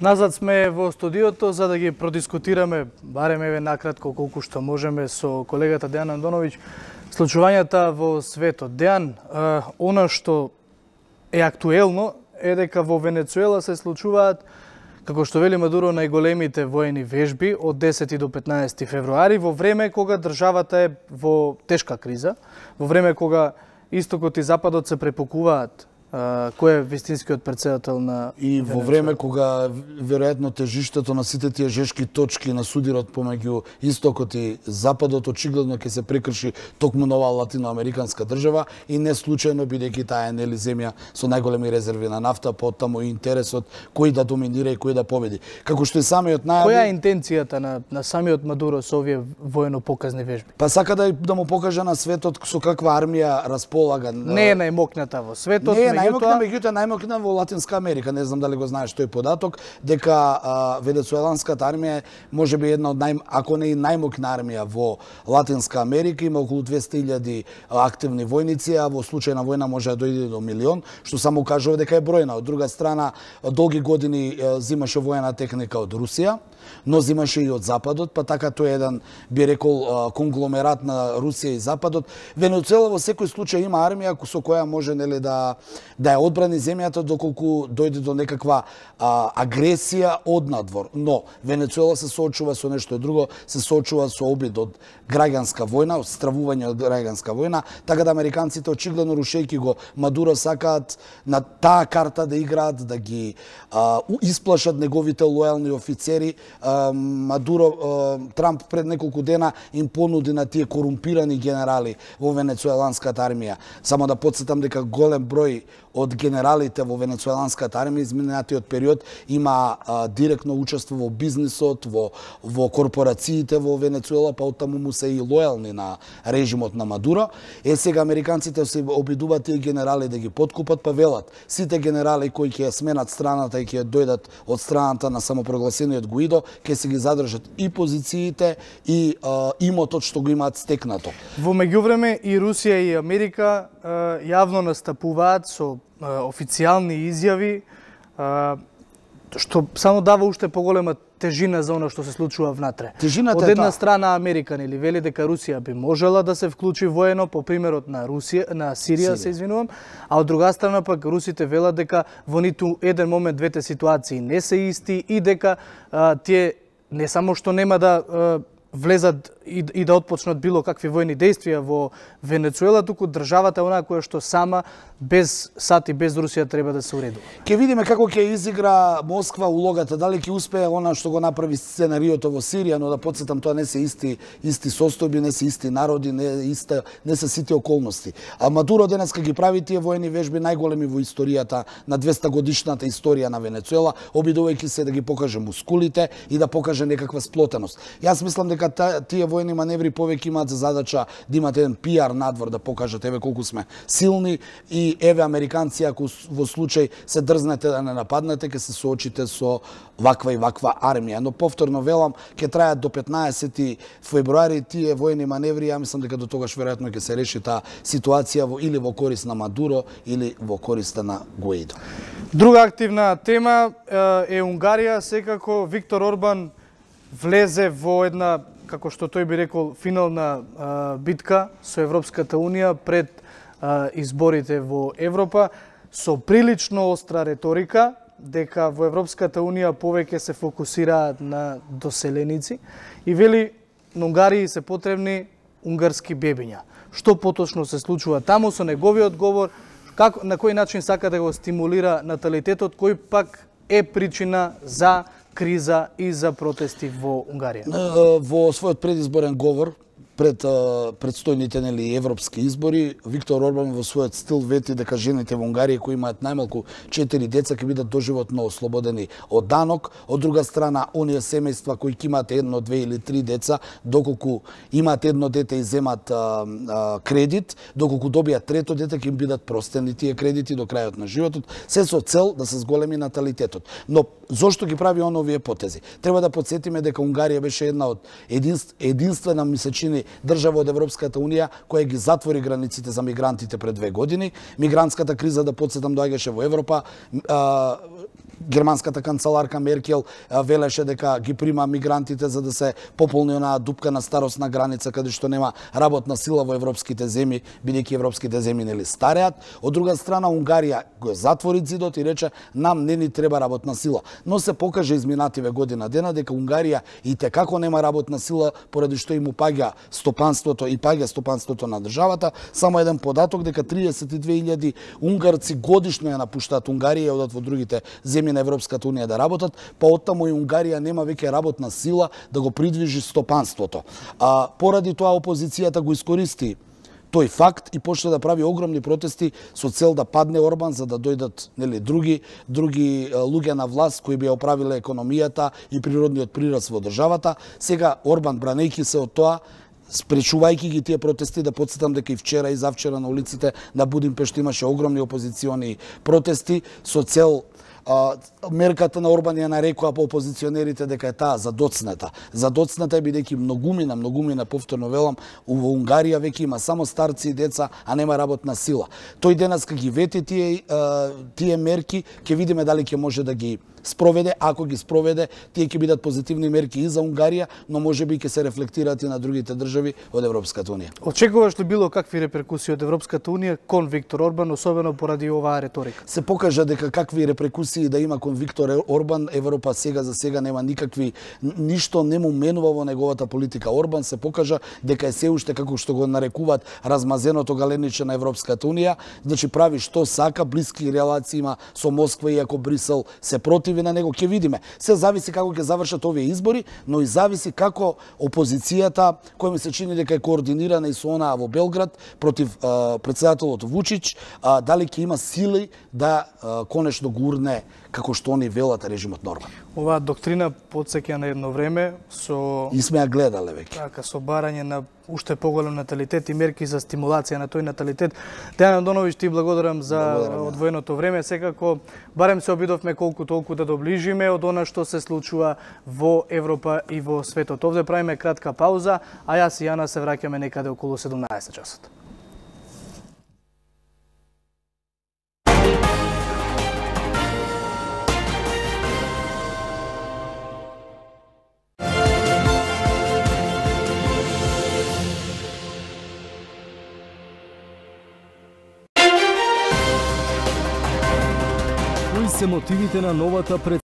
Назад сме во студиото за да ги продискутираме, барем еве накратко колку што можеме со колегата Дејан Андоновиќ, случувањата во светот. Дејан, она што е актуелно е дека во Венецуела се случуваат, како што вели Мадуро, најголемите воени вежби од 10 до 15 февруари, во време кога државата е во тешка криза, во време кога истокот и западот се препокуваат кој е вистинскиот претседател на и во време кога веројатно тежиштето на сите тие жешки точки на судирот помеѓу истокот и западот очигледно ќе се прекрши токму на оваа латиноамериканска држава и не случајно бидејќи таа е нели земја со најголеми резерви на нафта, потаму и интересот кој да доминира и кој да победи. Како што и самиот најави. Која е интенцијата на самиот Мадуро со овие воено-показни вежби? Па сака да му покаже на светот со каква армија располага. Не е најмокната во светот, меѓутоа најмокна во Латинска Америка. Не знам дали го знаеш тој податок, дека венецуеланската армија е можеби една од ако не и најмокна армија во Латинска Америка, има околу 200.000 активни војници, а во случај на војна може да дојде до милион, што само кажува дека е бројна. Од друга страна, долги години зимаше воена техника од Русија, но зимаше и од Западот, па така тој е еден, би рекол, конгломерат на Русија и Западот. Венецуела во секој случај има армија со која може нели да ја одбрани земјата доколку дојде до некаква агресија од надвор. Но Венецуела се соочува со нешто друго, се соочува со обид од граѓанска војна, од стравување од граѓанска војна, така да американците очигледно рушејќи го Мадуро сакаат на таа карта да играат, да ги исплашат неговите лојални офицери. Мадуро, Трамп пред неколку дена им понуди на тие корумпирани генерали во венецуеланската армија. Само да потсетам дека голем број од генералите во венецуеланската армија изминатиот период има директно учество во бизнисот, во корпорациите во Венецуела, па оттаму му се и лојални на режимот на Мадуро. Сега американците се обидуваат тие генерали да ги подкупат, па велат сите генерали кои ќе сменат страната и ќе дојдат од страната на самопрогласениот Гуидо, ќе се ги задржат и позициите и имотот што го имаат стекнато. Во меѓувреме и Русија и Америка јавно настапуваат со официјални изјави, што само дава уште поголема тежина за она што се случува внатре. Од една страна Америка нели вели дека Русија би можела да се вклучи воено по примерот на Сирија, се извинувам, а од друга страна пак русите велат дека во ниту еден момент двете ситуации не се исти и дека тие не само што нема да влезат и да отпочнат било какви војни действија во Венецуела, туку државата е онаа која што сама без САД и без Русија треба да се уредува. Ќе видиме како ќе изигра Москва улогата, дали ќе успее она што го направи сценариото во Сирија, но да потсетам, тоа не се исти состојби, не се исти народи, не се сите околности. А Мадуро денеска ги прави тие воени вежби најголеми во историјата на 200 годишната историја на Венецуела, обидувајќи се да ги покаже мускулите и да покаже некаква сплотеност. Јас мислам дека тие воени маневри повеќе имаат за задача да имат еден пиар надвор, да покажат еве колку сме силни и еве американци ако во случај се дрзнете да не нападнете, ќе се соочите со ваква и ваква армија. Но повторно велам, ќе трајат до 15 февруари тие воени маневри, ја мислам дека до тогаш веројатно ќе се реши таа ситуација или во корист на Мадуро или во корист на Гуидо. Друга активна тема е Унгарија. Секако Виктор Орбан влезе во една, како што тој би рекол, финална битка со Европската Унија пред изборите во Европа, со прилично остра реторика, дека во Европската Унија повеќе се фокусираат на доселеници и вели на Унгарија се потребни унгарски бебиња. Што поточно се случува таму со неговиот говор, на кој начин сака да го стимулира наталитетот, кој пак е причина за криза и за протести во Унгарија? Во својот предизборен говор пред предстојните европски избори, Виктор Орбан во својот стил вети дека жените во Унгарија кои имаат најмалку 4 деца ќе бидат доживотно ослободени од данок. Од друга страна, оние семејства кои ќе имаат 1, 2 или 3 деца, доколку имаат едно дете и земат кредит, доколку добијат трето дете ќе им бидат простени тие кредити до крајот на животот, се со цел да се зголеми наталитетот. Но зошто ги прави он овие потези? Треба да потсетиме дека Унгарија беше една од единствена, ми се чини, држава од Европската Унија која ги затвори границите за мигрантите пред 2 години. Мигрантската криза, да потсетам, доаѓаше во Европа. германската канцеларка Меркел велеше дека ги прима мигрантите за да се пополни онаа дупка на старосна граница каде што нема работна сила во европските земји, бидејќи европските земји нели стареат. Од друга страна Унгарија го затвори зидот и рече нам не ни треба работна сила. Но се покаже изминативе година дена дека Унгарија и те како нема работна сила поради што им упаѓа стопанството и паѓа стопанството на државата. Само еден податок дека 32.000 унгарци годишно ја напуштаат Унгарија и одат во другите земји на Европската унија да работат, па оттаму и Унгарија нема веќе работна сила да го придвижи стопанството. Поради тоа опозицијата го искористи тој факт и почна да прави огромни протести со цел да падне Орбан за да дојдат нели други луѓе на власт кои би оправиле економијата и природниот прираст во државата. Сега Орбан, бранејќи се од тоа, спречувајќи ги тие протести, да потсетам дека и вчера и завчера на улиците на Будимпешт имаше огромни опозициони протести со цел мерката на Орбан ја нарекува по опозиционерите дека е таа задоцната. Задоцната е бидејќи многумина, повторно велам, во Унгарија веќе има само старци и деца, а нема работна сила. Тој денеска ги вети тие мерки, ќе видиме дали ќе може да ги спроведе. Ако ги спроведе, тие ќе бидат позитивни мерки и за Унгарија, но можеби ќе се рефлектираат и на другите држави од Европската унија. Очекуваш ли било какви репрекусии од Европската унија кон Виктор Орбан, особено поради оваа реторика? Се покажа дека какви репрекусии да има кон Виктор Орбан, Европа за сега нема никакви, ништо не му менува во неговата политика. Орбан се покажа дека е се уште, како што го нарекуваат, размазеното галениче на Европската унија, значи прави што сака, блиски релации има со Москва, иако Брисел се противи на него. Ќе видиме. Се зависи како ќе завршат овие избори, но и зависи како опозицијата, која ми се чини дека е координирана и со онаа во Белград против претседателот Вучич, дали ќе има сили да конечно гурне, како што они велат, режимот на Орбан. Оваа доктрина потсеќа на едно време со И сме ја гледале веќе. Така, со барање на уште поголем наталитет и мерки за стимулација на тој наталитет. Дејан Андоновиќ, ти благодарам за одвоеното време. Секако, барем се обидовме колку толку да доближиме од она што се случува во Европа и во светот. Овде правиме кратка пауза, а јас и Јана се враќаме некаде околу 17 часот. Кои се мотивите на новата